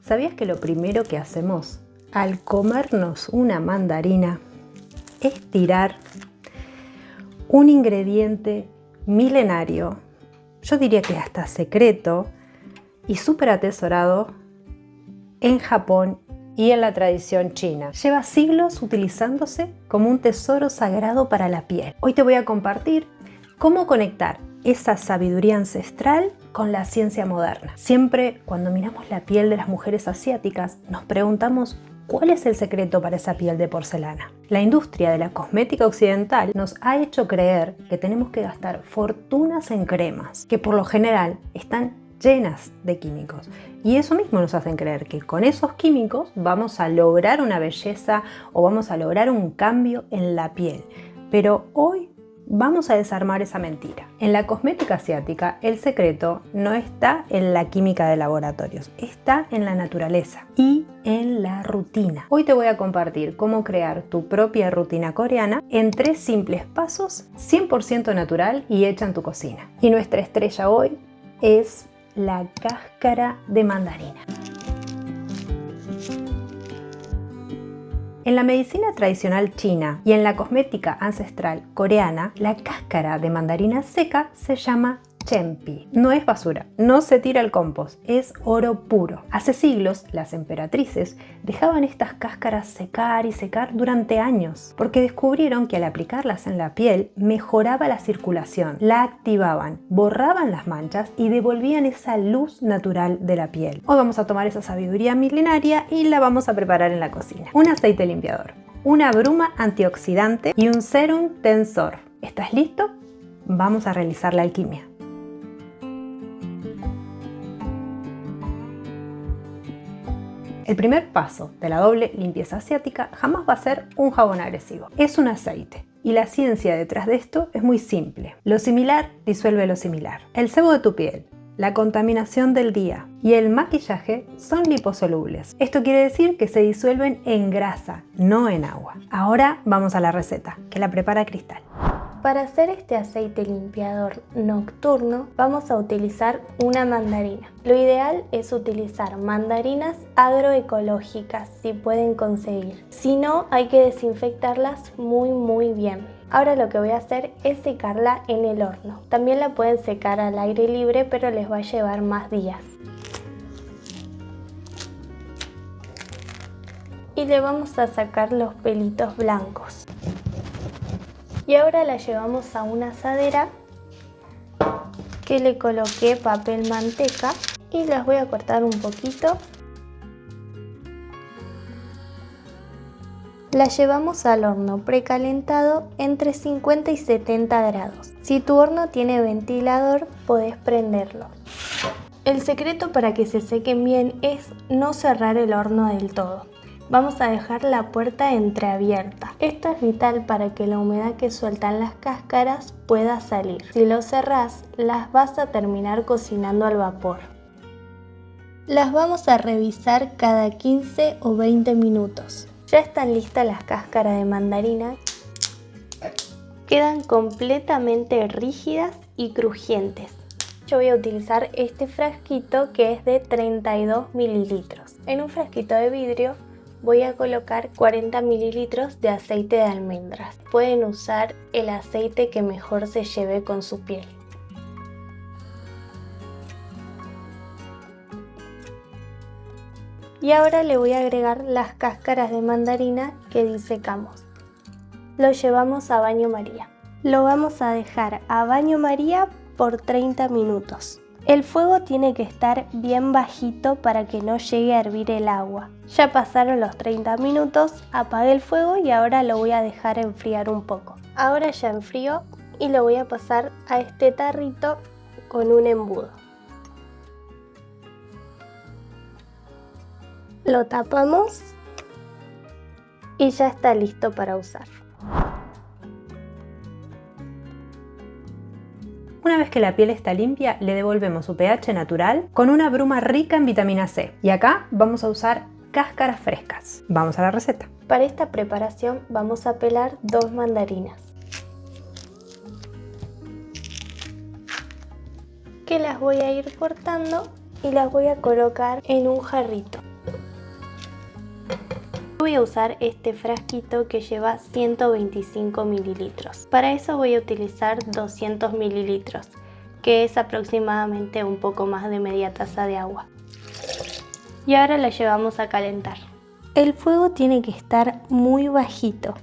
¿Sabías que lo primero que hacemos al comernos una mandarina es tirar un ingrediente milenario, yo diría que hasta secreto y súper atesorado en Japón y en la tradición china? Lleva siglos utilizándose como un tesoro sagrado para la piel. Hoy te voy a compartir cómo conectar esa sabiduría ancestral con la ciencia moderna. Siempre cuando miramos la piel de las mujeres asiáticas nos preguntamos ¿cuál es el secreto para esa piel de porcelana? La industria de la cosmética occidental nos ha hecho creer que tenemos que gastar fortunas en cremas, que por lo general están llenas de químicos. Y eso mismo nos hacen creer que con esos químicos vamos a lograr una belleza o vamos a lograr un cambio en la piel. Pero hoy vamos a desarmar esa mentira. En la cosmética asiática, el secreto no está en la química de laboratorios, está en la naturaleza y en la rutina. Hoy te voy a compartir cómo crear tu propia rutina coreana en 3 simples pasos, 100% natural y hecha en tu cocina. Y nuestra estrella hoy es la cáscara de mandarina. En la medicina tradicional china y en la cosmética ancestral coreana, la cáscara de mandarina seca se llama chenpi. No es basura, no se tira al compost, es oro puro. Hace siglos, las emperatrices dejaban estas cáscaras secar y secar durante años, porque descubrieron que al aplicarlas en la piel mejoraba la circulación, la activaban, borraban las manchas y devolvían esa luz natural de la piel. Hoy vamos a tomar esa sabiduría milenaria y la vamos a preparar en la cocina. Un aceite limpiador, una bruma antioxidante y un sérum tensor. ¿Estás listo? Vamos a realizar la alquimia. El primer paso de la doble limpieza asiática jamás va a ser un jabón agresivo. Es un aceite. Y la ciencia detrás de esto es muy simple. Lo similar disuelve lo similar. El sebo de tu piel, la contaminación del día y el maquillaje son liposolubles. Esto quiere decir que se disuelven en grasa, no en agua. Ahora vamos a la receta, que la prepara Cristal. Para hacer este aceite limpiador nocturno vamos a utilizar una mandarina. Lo ideal es utilizar mandarinas agroecológicas si pueden conseguir. Si no, hay que desinfectarlas muy bien. Ahora lo que voy a hacer es secarla en el horno. También la pueden secar al aire libre, pero les va a llevar más días. Y le vamos a sacar los pelitos blancos. Y ahora la llevamos a una asadera que le coloqué papel manteca y las voy a cortar un poquito. La llevamos al horno precalentado entre 50 y 70 grados. Si tu horno tiene ventilador, podés prenderlo. El secreto para que se sequen bien es no cerrar el horno del todo. Vamos a dejar la puerta entreabierta. Esto es vital para que la humedad que sueltan las cáscaras pueda salir. Si lo cerrás, las vas a terminar cocinando al vapor. Las vamos a revisar cada 15 o 20 minutos. Ya están listas las cáscaras de mandarina. Quedan completamente rígidas y crujientes. Yo voy a utilizar este frasquito que es de 32 mililitros. En un frasquito de vidrio voy a colocar 40 mililitros de aceite de almendras. Pueden usar el aceite que mejor se lleve con su piel. Y ahora le voy a agregar las cáscaras de mandarina que disecamos. Lo llevamos a baño María. Lo vamos a dejar a baño María por 30 minutos. El fuego tiene que estar bien bajito para que no llegue a hervir el agua. Ya pasaron los 30 minutos, apagué el fuego y ahora lo voy a dejar enfriar un poco. Ahora ya enfrió y lo voy a pasar a este tarrito con un embudo. Lo tapamos y ya está listo para usar. Una vez que la piel está limpia, le devolvemos su pH natural con una bruma rica en vitamina C. Y acá vamos a usar cáscaras frescas. Vamos a la receta. Para esta preparación vamos a pelar 2 mandarinas, que las voy a ir cortando y las voy a colocar en un jarrito. Voy a usar este frasquito que lleva 125 mililitros. Para eso voy a utilizar 200 mililitros, que es aproximadamente un poco más de media taza de agua. Y ahora la llevamos a calentar. El fuego tiene que estar muy bajito,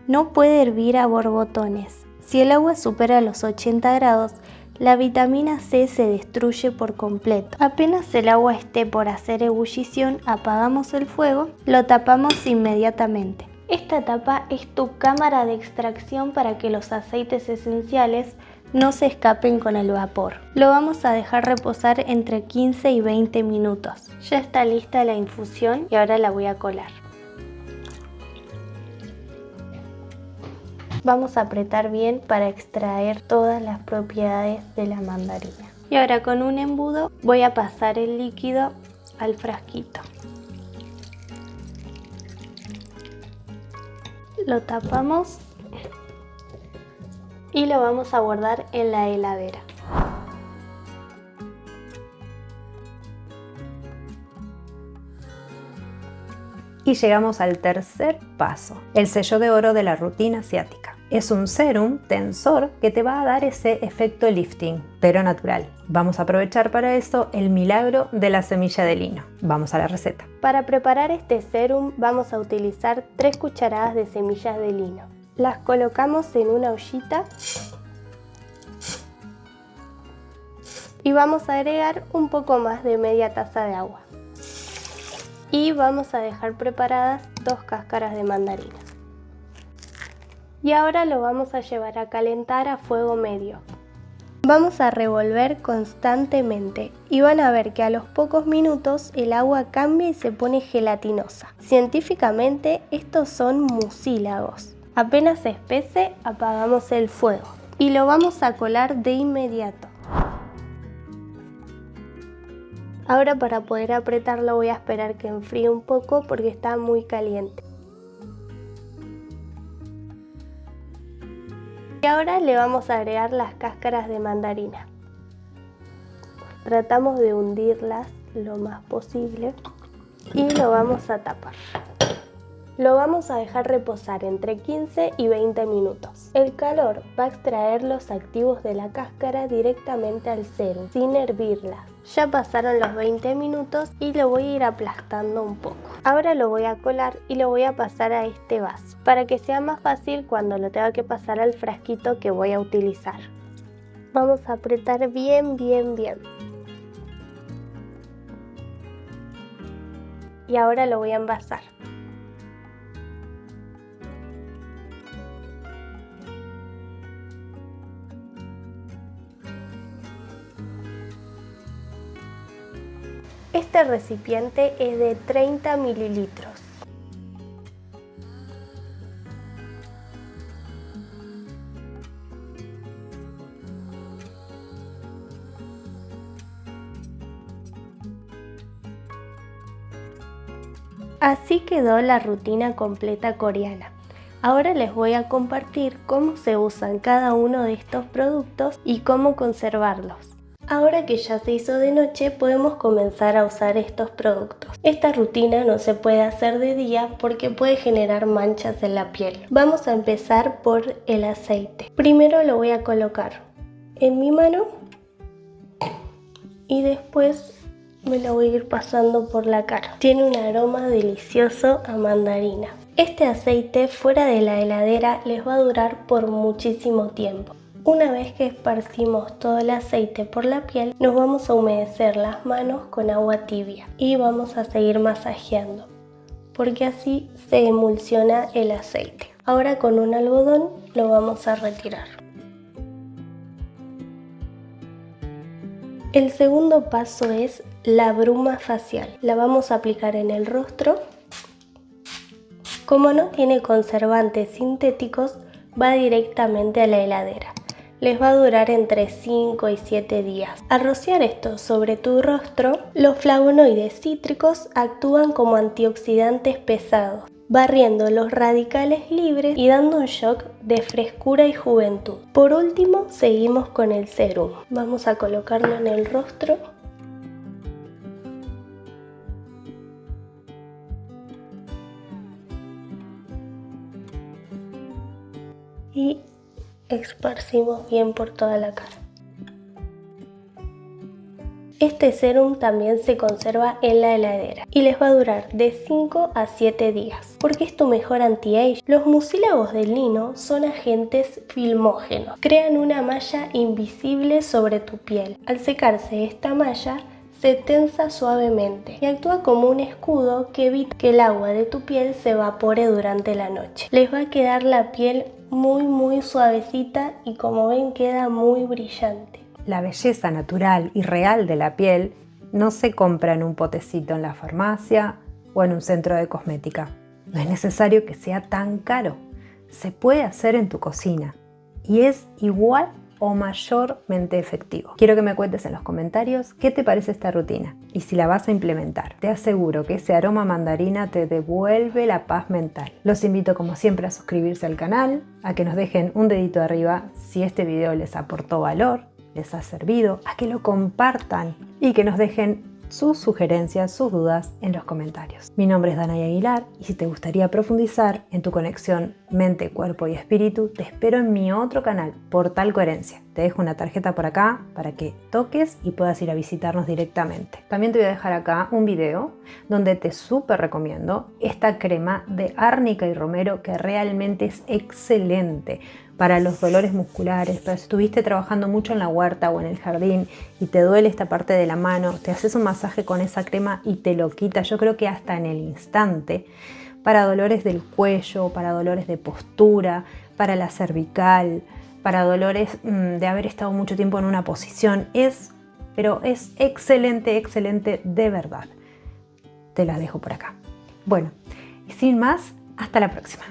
no puede hervir a borbotones. Si el agua supera los 80 grados, la vitamina C se destruye por completo. Apenas el agua esté por hacer ebullición, apagamos el fuego, lo tapamos inmediatamente. Esta tapa es tu cámara de extracción para que los aceites esenciales no se escapen con el vapor. Lo vamos a dejar reposar entre 15 y 20 minutos. Ya está lista la infusión y ahora la voy a colar. Vamos a apretar bien para extraer todas las propiedades de la mandarina. Y ahora con un embudo voy a pasar el líquido al frasquito. Lo tapamos y lo vamos a guardar en la heladera. Y llegamos al tercer paso, el sello de oro de la rutina asiática. Es un serum tensor que te va a dar ese efecto lifting, pero natural. Vamos a aprovechar para eso el milagro de la semilla de lino. Vamos a la receta. Para preparar este serum vamos a utilizar 3 cucharadas de semillas de lino. Las colocamos en una ollita y vamos a agregar un poco más de media taza de agua. Y vamos a dejar preparadas 2 cáscaras de mandarinas. Y ahora lo vamos a llevar a calentar a fuego medio. Vamos a revolver constantemente y van a ver que a los pocos minutos el agua cambia y se pone gelatinosa. Científicamente estos son mucílagos. Apenas se espese, apagamos el fuego y lo vamos a colar de inmediato. Ahora para poder apretarlo voy a esperar que enfríe un poco porque está muy caliente. Y ahora le vamos a agregar las cáscaras de mandarina. Tratamos de hundirlas lo más posible y lo vamos a tapar. Lo vamos a dejar reposar entre 15 y 20 minutos. El calor va a extraer los activos de la cáscara directamente al serum, sin hervirlas. Ya pasaron los 20 minutos y lo voy a ir aplastando un poco. Ahora lo voy a colar y lo voy a pasar a este vaso, para que sea más fácil cuando lo tenga que pasar al frasquito que voy a utilizar. Vamos a apretar bien. Y ahora lo voy a envasar. Este recipiente es de 30 mililitros. Así quedó la rutina completa coreana. Ahora les voy a compartir cómo se usan cada uno de estos productos y cómo conservarlos. Ahora que ya se hizo de noche, podemos comenzar a usar estos productos. Esta rutina no se puede hacer de día porque puede generar manchas en la piel. Vamos a empezar por el aceite. Primero lo voy a colocar en mi mano y después me lo voy a ir pasando por la cara. Tiene un aroma delicioso a mandarina. Este aceite fuera de la heladera les va a durar por muchísimo tiempo. Una vez que esparcimos todo el aceite por la piel, nos vamos a humedecer las manos con agua tibia y vamos a seguir masajeando, porque así se emulsiona el aceite. Ahora con un algodón lo vamos a retirar. El segundo paso es la bruma facial. La vamos a aplicar en el rostro. Como no tiene conservantes sintéticos, va directamente a la heladera. Les va a durar entre 5 y 7 días. Al rociar esto sobre tu rostro, los flavonoides cítricos actúan como antioxidantes pesados, barriendo los radicales libres y dando un shock de frescura y juventud. Por último, seguimos con el serum. Vamos a colocarlo en el rostro. y esparcimos bien por toda la cara. Este serum también se conserva en la heladera y les va a durar de 5 a 7 días, porque es tu mejor anti-age. Los mucílagos del lino son agentes filmógenos, crean una malla invisible sobre tu piel. Al secarse esta malla, se tensa suavemente y actúa como un escudo que evita que el agua de tu piel se evapore durante la noche. Les va a quedar la piel muy suavecita y como ven queda muy brillante. La belleza natural y real de la piel no se compra en un potecito en la farmacia o en un centro de cosmética. No es necesario que sea tan caro. Se puede hacer en tu cocina y es igual o mayormente efectivo. Quiero que me cuentes en los comentarios qué te parece esta rutina y si la vas a implementar. Te aseguro que ese aroma mandarina te devuelve la paz mental. Los invito como siempre a suscribirse al canal, a que nos dejen un dedito arriba si este video les aportó valor, les ha servido, a que lo compartan y que nos dejen sus sugerencias, sus dudas en los comentarios. Mi nombre es Danay Aguilar y si te gustaría profundizar en tu conexión mente, cuerpo y espíritu, te espero en mi otro canal, Portal Coherencia. Te dejo una tarjeta por acá para que toques y puedas ir a visitarnos directamente. También te voy a dejar acá un video donde te súper recomiendo esta crema de árnica y romero que realmente es excelente para los dolores musculares, para si estuviste trabajando mucho en la huerta o en el jardín y te duele esta parte de la mano, te haces un masaje con esa crema y te lo quita, yo creo que hasta en el instante, para dolores del cuello, para dolores de postura, para la cervical, para dolores de haber estado mucho tiempo en una posición, pero es excelente de verdad. Te la dejo por acá. Bueno, y sin más, hasta la próxima.